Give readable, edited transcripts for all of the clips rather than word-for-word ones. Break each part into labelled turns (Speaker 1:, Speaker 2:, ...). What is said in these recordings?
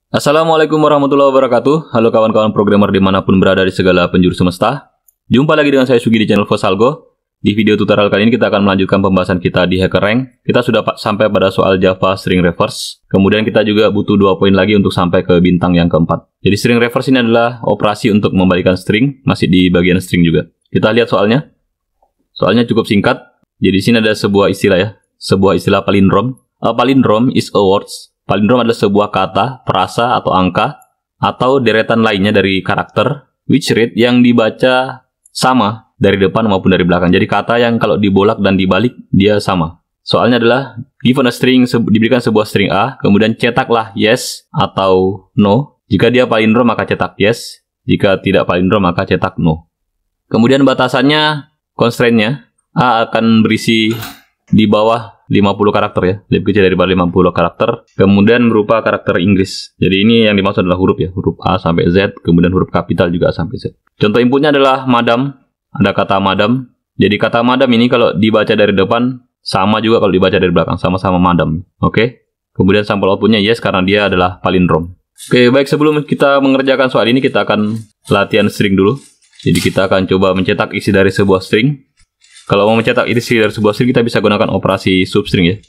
Speaker 1: Assalamualaikum warahmatullahi wabarakatuh. Halo kawan-kawan programmer dimanapun berada di segala penjuru semesta. Jumpa lagi dengan saya Sugi di channel Vosalgo. Di video tutorial kali ini kita akan melanjutkan pembahasan kita di HackerRank. Kita sudah sampai pada soal Java string reverse. Kemudian kita juga butuh 2 poin lagi untuk sampai ke bintang yang keempat. Jadi string reverse ini adalah operasi untuk membalikan string, masih di bagian string juga. Kita lihat soalnya. Soalnya cukup singkat. Jadi di sini ada sebuah istilah ya, sebuah istilah palindrom. A palindrome is a words. Palindrom adalah sebuah kata, frasa, atau angka, atau deretan lainnya dari karakter, which read yang dibaca sama dari depan maupun dari belakang. Jadi kata yang kalau dibolak dan dibalik, dia sama. Soalnya adalah, given a string, diberikan sebuah string A, kemudian cetaklah yes atau no. Jika dia palindrom, maka cetak yes. Jika tidak palindrom, maka cetak no. Kemudian batasannya, constraint-nya, A akan berisi di bawah 50 karakter ya, lebih kecil daripada 50 karakter, kemudian berupa karakter Inggris. Jadi ini yang dimaksud adalah huruf ya, huruf A sampai Z, kemudian huruf kapital juga A sampai Z. Contoh inputnya adalah madam, ada kata madam. Jadi kata madam ini kalau dibaca dari depan, sama juga kalau dibaca dari belakang, sama-sama madam. Oke. Kemudian sampel outputnya yes, karena dia adalah palindrom. Oke, baik, sebelum kita mengerjakan soal ini, kita akan latihan string dulu. Jadi kita akan coba mencetak isi dari sebuah string. Kalau mau mencetak isi dari sebuah string, kita bisa gunakan operasi substring ya.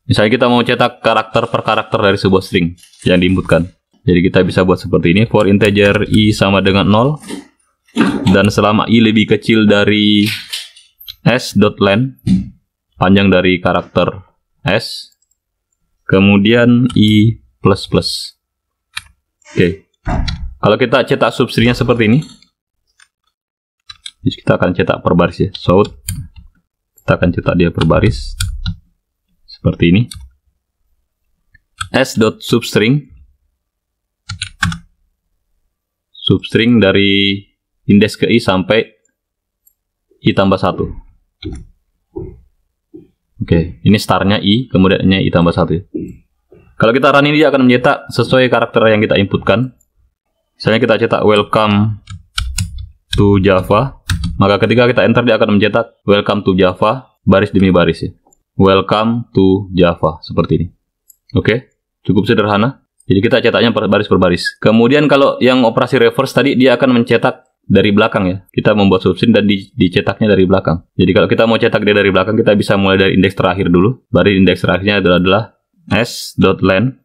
Speaker 1: Misalnya kita mau mencetak karakter per karakter dari sebuah string yang diinputkan. Jadi kita bisa buat seperti ini. For integer i sama dengan 0. Dan selama i lebih kecil dari s.len, panjang dari karakter s. Kemudian i++. Oke. Kalau kita cetak substringnya seperti ini. Jadi kita akan cetak per baris ya. South. Kita akan cetak dia per baris. Seperti ini. S.substring. Substring dari indeks ke i sampai i tambah 1. Oke, ini startnya i, kemudiannya i tambah 1 ya. Kalau kita run ini dia akan mencetak sesuai karakter yang kita inputkan. Misalnya kita cetak welcome to Java. Maka ketika kita enter dia akan mencetak welcome to Java baris demi baris ya. Welcome to Java seperti ini. Oke, cukup sederhana. Jadi kita cetaknya per baris. Kemudian kalau yang operasi reverse tadi dia akan mencetak dari belakang ya. Kita membuat substring dan dicetaknya dari belakang. Jadi kalau kita mau cetak dia dari belakang, kita bisa mulai dari indeks terakhir dulu. Baris indeks terakhirnya adalah s.len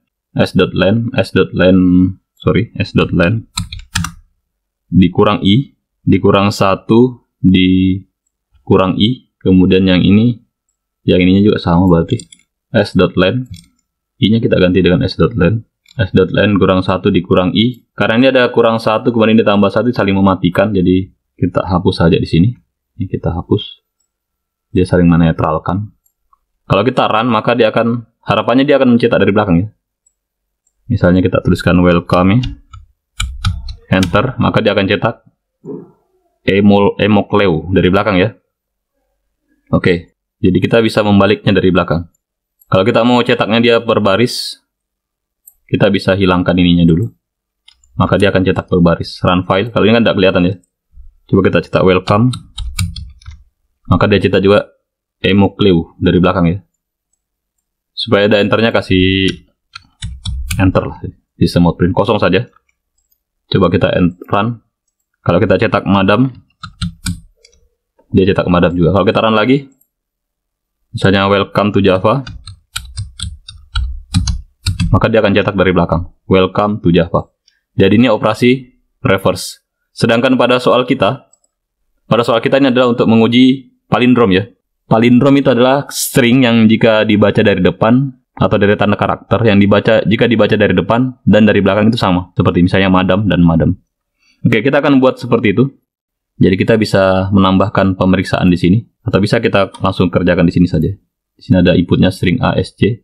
Speaker 1: dikurang i, dikurang 1, dikurang i, kemudian yang ininya juga sama berarti s.len, i-nya kita ganti dengan s.len kurang 1 dikurang i, karena ini ada kurang 1 kemudian ditambah 1 saling mematikan, jadi kita hapus saja di sini. Ini kita hapus, dia saling menetralkan. Kalau kita run maka harapannya dia akan mencetak dari belakang ya. Misalnya kita tuliskan welcome ya. Enter, maka dia akan cetak emokleu dari belakang ya. Oke, jadi kita bisa membaliknya dari belakang. Kalau kita mau cetaknya dia per baris, kita bisa hilangkan ininya dulu. Maka dia akan cetak per baris. Run file, kalau ini kan tidak kelihatan ya. Coba kita cetak welcome. Maka dia cetak juga emokleu dari belakang ya. Supaya ada enternya, kasih enter lah. Sistem outprint kosong saja. Coba kita run. Kalau kita cetak madam, dia cetak madam juga. Kalau kita run lagi, misalnya welcome to Java, maka dia akan cetak dari belakang. Welcome to Java. Jadi ini operasi reverse. Sedangkan pada soal kita ini adalah untuk menguji palindrom ya. Palindrom itu adalah string yang jika dibaca dari depan atau dari tanda karakter yang jika dibaca dari depan dan dari belakang itu sama. Seperti misalnya madam dan madam. Oke, kita akan buat seperti itu. Jadi kita bisa menambahkan pemeriksaan di sini, atau bisa kita langsung kerjakan di sini saja. Di sini ada inputnya string ASC.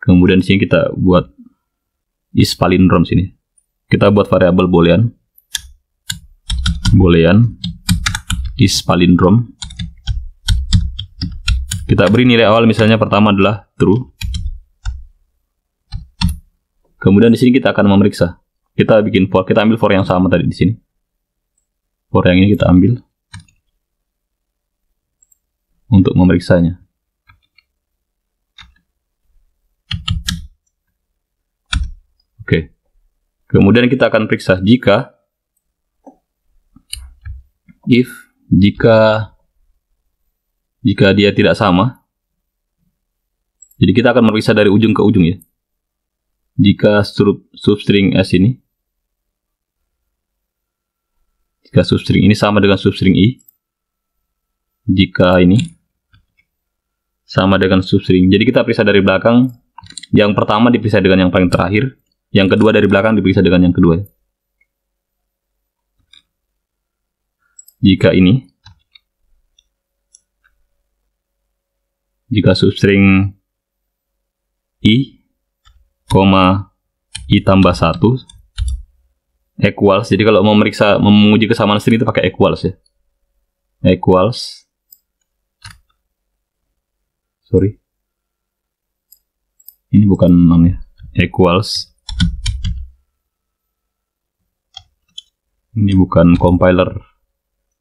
Speaker 1: Kemudian di sini kita buat is palindrom sini. Kita buat variabel boolean is palindrom. Kita beri nilai awal, misalnya pertama adalah true. Kemudian di sini kita akan memeriksa. Kita bikin for, kita ambil for yang sama tadi di sini. For yang ini kita ambil untuk memeriksanya. Oke. Kemudian kita akan periksa jika dia tidak sama. Jadi kita akan memeriksa dari ujung ke ujung ya. Jika substring S ini, jika substring ini sama dengan substring I, jika ini sama dengan substring. Jadi kita periksa dari belakang. Yang pertama diperiksa dengan yang paling terakhir. Yang kedua dari belakang diperiksa dengan yang kedua. Jika ini, jika substring I, I tambah 1 equals. Jadi kalau mau menguji kesamaan string itu pakai equals ya. Equals. Sorry. Ini bukan namanya. Equals. Ini bukan compiler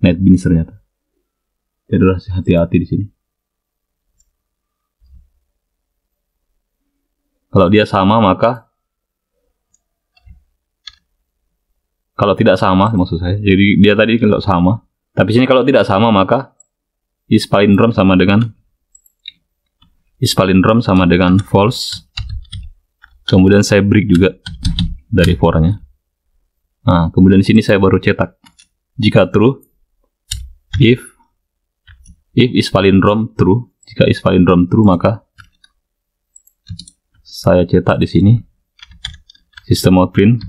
Speaker 1: NetBeans ternyata. Jadi harus hati-hati di sini. Kalau dia sama maka, kalau tidak sama maksud saya. Jadi dia tadi kalau sama, tapi sini kalau tidak sama maka isPalindrome sama dengan false. Kemudian saya break juga dari for-nya. Nah, kemudian di sini saya baru cetak. Jika true, if isPalindrome true, jika isPalindrome true maka saya cetak di sini system out print.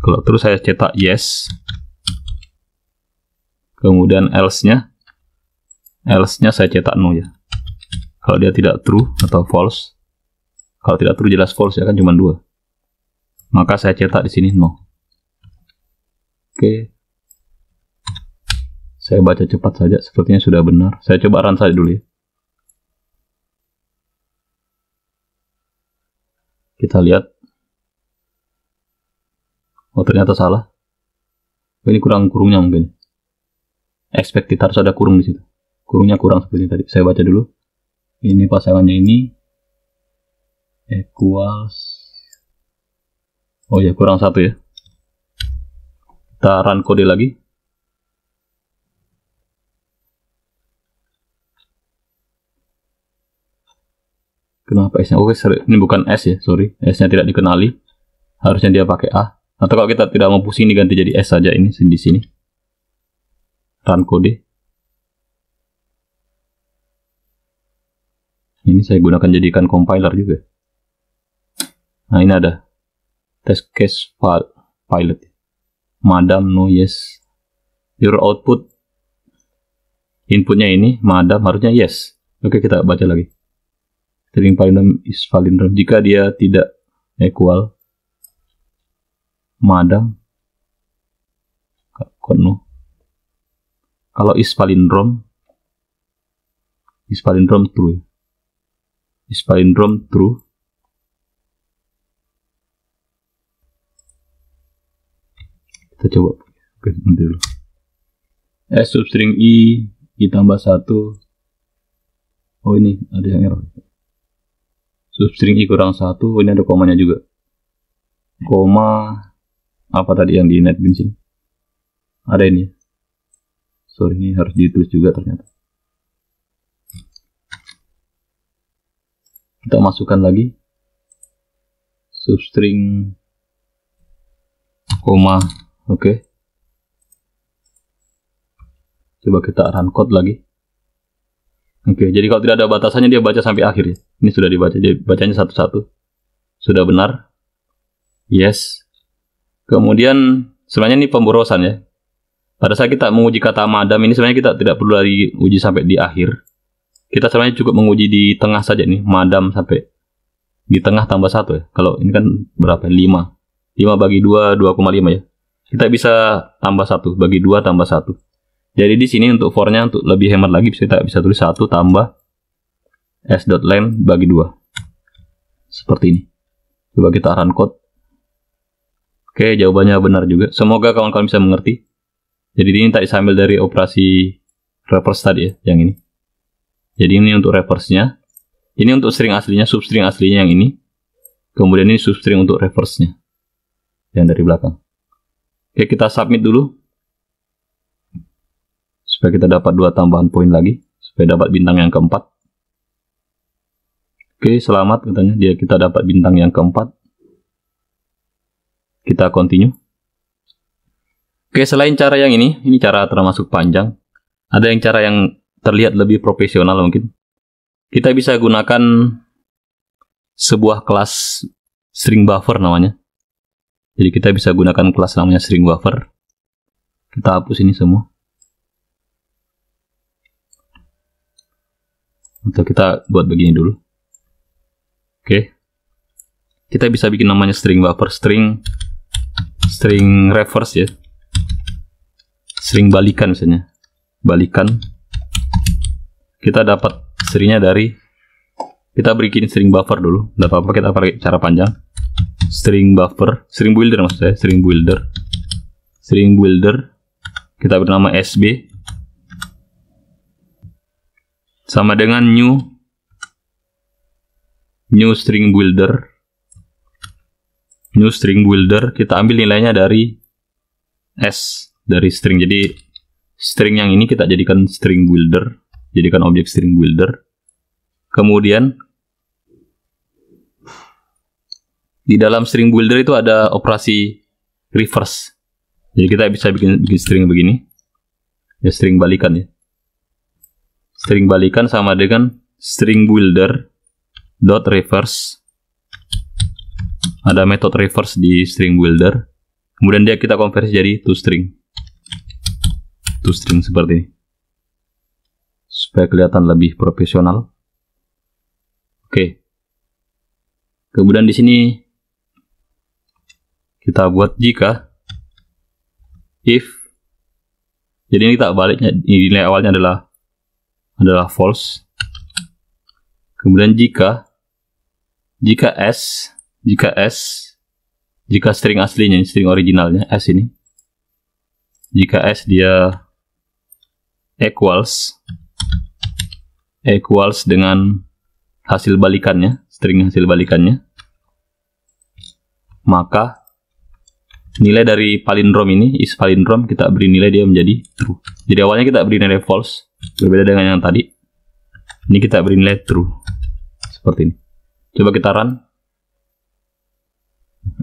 Speaker 1: Kalau terus saya cetak yes. Kemudian else-nya saya cetak no ya. Kalau dia tidak true atau false. Kalau tidak true jelas false ya kan cuma 2. Maka saya cetak di sini no. Oke. Saya baca cepat saja, sepertinya sudah benar. Saya coba run saja dulu ya. Kita lihat. Oh ternyata salah. Ini kurangnya mungkin. Expected harus ada kurung di situ. Kurungnya kurang seperti tadi. Saya baca dulu. Ini pasangannya ini equals. Oh ya kurang 1 ya. Kita run kode lagi. Kenapa S-nya? Oke, ini bukan S ya, sorry. S-nya tidak dikenali. Harusnya dia pakai A. Atau kalau kita tidak mau pusing diganti jadi S saja ini di sini. Run kode. Ini saya gunakan jadikan compiler juga. Nah, ini ada test case pilot. Madam no yes. Your output inputnya ini madam harusnya yes. Oke, kita baca lagi. String palindrome is palindrome jika dia tidak equal madam no. Kalau is palindrome true. Is palindrome true. Kita coba. Oke, nanti dulu. S substring I tambah 1. Oh ini ada yang error. Substring I kurang 1, ini ada komanya juga. Koma, apa tadi yang di NetBeans ini? Ada ini. Sorry, ini harus ditulis juga ternyata. Kita masukkan lagi. Substring, koma, oke. Coba kita run code lagi. Oke, jadi kalau tidak ada batasannya dia baca sampai akhir ya. Ini sudah dibaca, jadi bacanya satu-satu. Sudah benar. Yes. Kemudian sebenarnya ini pemborosan ya. Pada saat kita menguji kata madam ini sebenarnya kita tidak perlu lagi uji sampai di akhir. Kita sebenarnya cukup menguji di tengah saja nih, madam sampai di tengah tambah 1 ya. Kalau ini kan berapa? 5. 5 bagi 2, 2,5 ya. Kita bisa tambah 1, bagi 2 tambah 1. Jadi di sini untuk for-nya untuk lebih hemat lagi kita bisa tulis 1 tambah s.length bagi 2. Seperti ini. Coba kita run code. Oke, jawabannya benar juga. Semoga kawan-kawan bisa mengerti. Jadi ini tak diambil dari operasi reverse tadi ya, yang ini. Jadi ini untuk reverse-nya. Ini untuk string aslinya, substring aslinya yang ini. Kemudian ini substring untuk reverse-nya, yang dari belakang. Oke, kita submit dulu. Supaya kita dapat 2 tambahan poin lagi. Supaya dapat bintang yang keempat. Oke, selamat katanya. Kita dapat bintang yang keempat. Kita continue. Oke, selain cara yang ini cara termasuk panjang. Ada yang cara yang terlihat lebih profesional mungkin. Kita bisa gunakan sebuah kelas string buffer namanya. Jadi kita bisa gunakan kelas namanya string buffer. Kita hapus ini semua. Atau kita buat begini dulu. Oke. Kita bisa bikin namanya string buffer, string reverse ya. String balikan misalnya. Balikan. Kita dapat stringnya dari, kita bikin string buffer dulu. Tidak apa-apa, kita pakai cara panjang. String buffer, string builder maksud saya, string builder. String builder. Kita bernama SB. Sama dengan new string builder. New string builder, kita ambil nilainya dari S, dari string. Jadi string yang ini kita jadikan string builder, jadikan objek string builder. Kemudian di dalam string builder itu ada operasi reverse. Jadi kita bisa bikin string begini. Ya, string balikan ya. String balikan sama dengan string builder dot reverse. Ada metode reverse di string builder. Kemudian kita konversi jadi toString. toString seperti ini. Supaya kelihatan lebih profesional. Oke. Kemudian di sini kita buat jika if. Jadi ini kita baliknya, nilai awalnya adalah false. Kemudian jika string aslinya, string originalnya S ini, jika S dia equals dengan hasil balikannya, string hasil balikannya, maka nilai dari palindrom ini, is palindrom, kita beri nilai dia menjadi true. Jadi awalnya kita beri nilai false, berbeda dengan yang tadi. Ini kita beri nilai true. Seperti ini. Coba kita run.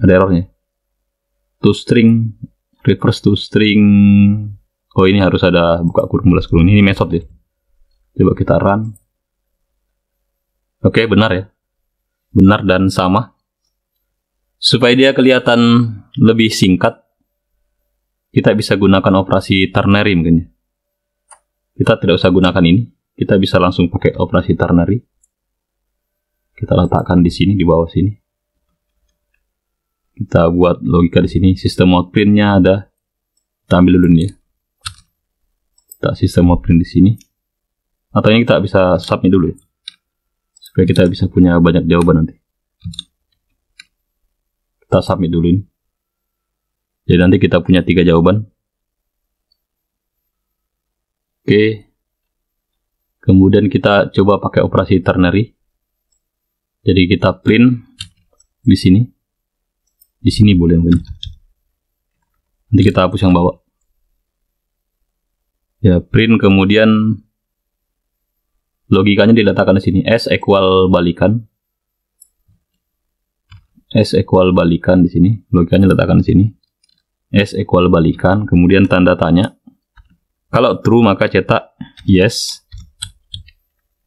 Speaker 1: Ada errornya. toString, reverse toString. Oh, ini harus ada buka kurung balas kurung. Ini method ya. Coba kita run. Oke, benar ya. Benar dan sama. Supaya dia kelihatan lebih singkat, kita bisa gunakan operasi ternary mungkin. Kita tidak usah gunakan ini. Kita bisa langsung pakai operasi ternary. Kita letakkan di sini, di bawah sini. Kita buat logika di sini. Sistem out print-nya ada. Kita ambil dulu nih ya. Kita sistem out print di sini. Atau ini kita bisa submit dulu ya. Supaya kita bisa punya banyak jawaban nanti. Kita submit dulu ini. Jadi nanti kita punya 3 jawaban. Oke. Kemudian kita coba pakai operasi ternary. Jadi kita print di sini. Di sini boleh mungkin. Nanti kita hapus yang bawah. Ya, print kemudian logikanya diletakkan di sini. S equal balikan. S equal balikan di sini. Logikanya letakkan di sini. S equal balikan, kemudian tanda tanya. Kalau true maka cetak yes.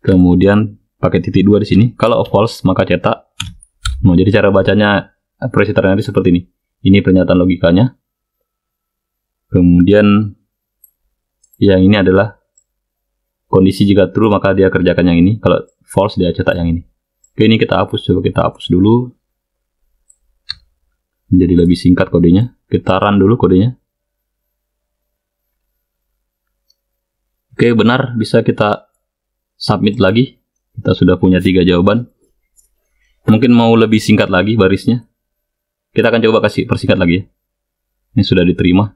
Speaker 1: Kemudian pakai titik 2 di sini. Kalau false maka cetak no. Jadi cara bacanya operasi ternary seperti ini. Ini pernyataan logikanya. Kemudian yang ini adalah kondisi jika true maka dia kerjakan yang ini. Kalau false dia cetak yang ini. Oke, ini kita hapus. Coba kita hapus dulu. Jadi lebih singkat kodenya. Kita run dulu kodenya. Oke, benar. Bisa kita submit lagi. Kita sudah punya 3 jawaban. Mungkin mau lebih singkat lagi barisnya. Kita akan coba kasih persingkat lagi ya. Ini sudah diterima.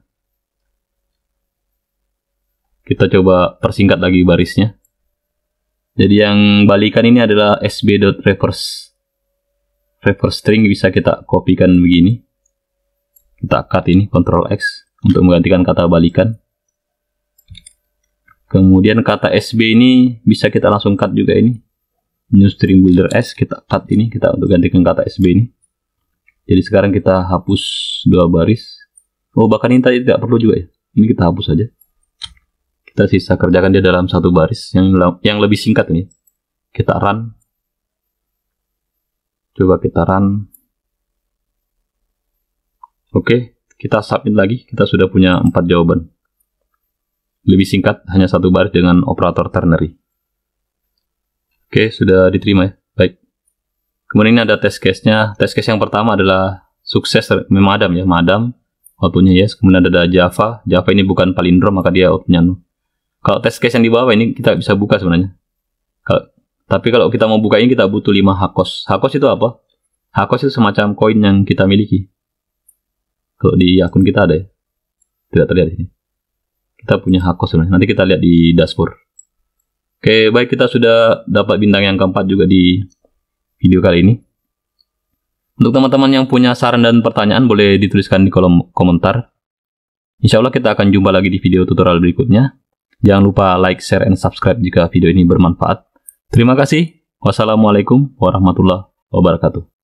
Speaker 1: Kita coba persingkat lagi barisnya. Jadi yang balikan ini adalah sb.reverse string, bisa kita kopikan begini. Kita cut ini, Ctrl X untuk menggantikan kata balikan. Kemudian kata sb ini bisa kita langsung cut juga ini. New string builder S, kita cut ini, kita untuk gantikan kata sb ini. Jadi sekarang kita hapus 2 baris. Oh, bahkan ini tadi tidak perlu juga ya. Ini kita hapus saja. Kita sisa kerjakan dia dalam 1 baris yang lebih singkat ini. Kita run. Coba kita run. Oke, kita submit lagi. Kita sudah punya 4 jawaban. Lebih singkat, hanya 1 baris dengan operator ternary. Oke, sudah diterima ya. Baik. Kemudian ini ada test case-nya. Test case yang pertama adalah sukses memadam ya, madam. Outputnya yes. Kemudian ada Java. Java ini bukan palindrom, maka dia outputnya null. Kalau test case yang di bawah ini kita bisa buka sebenarnya. Tapi kalau kita mau buka ini kita butuh 5 hakos. Hakos itu apa? Hakos itu semacam koin yang kita miliki. Kalau di akun kita ada ya? Tidak terlihat di sini. Kita punya hakos sebenarnya. Nanti kita lihat di dashboard. Oke, baik, kita sudah dapat bintang yang keempat juga di video kali ini. Untuk teman-teman yang punya saran dan pertanyaan boleh dituliskan di kolom komentar. Insya Allah kita akan jumpa lagi di video tutorial berikutnya. Jangan lupa like, share, and subscribe jika video ini bermanfaat. Terima kasih. Wassalamualaikum warahmatullahi wabarakatuh.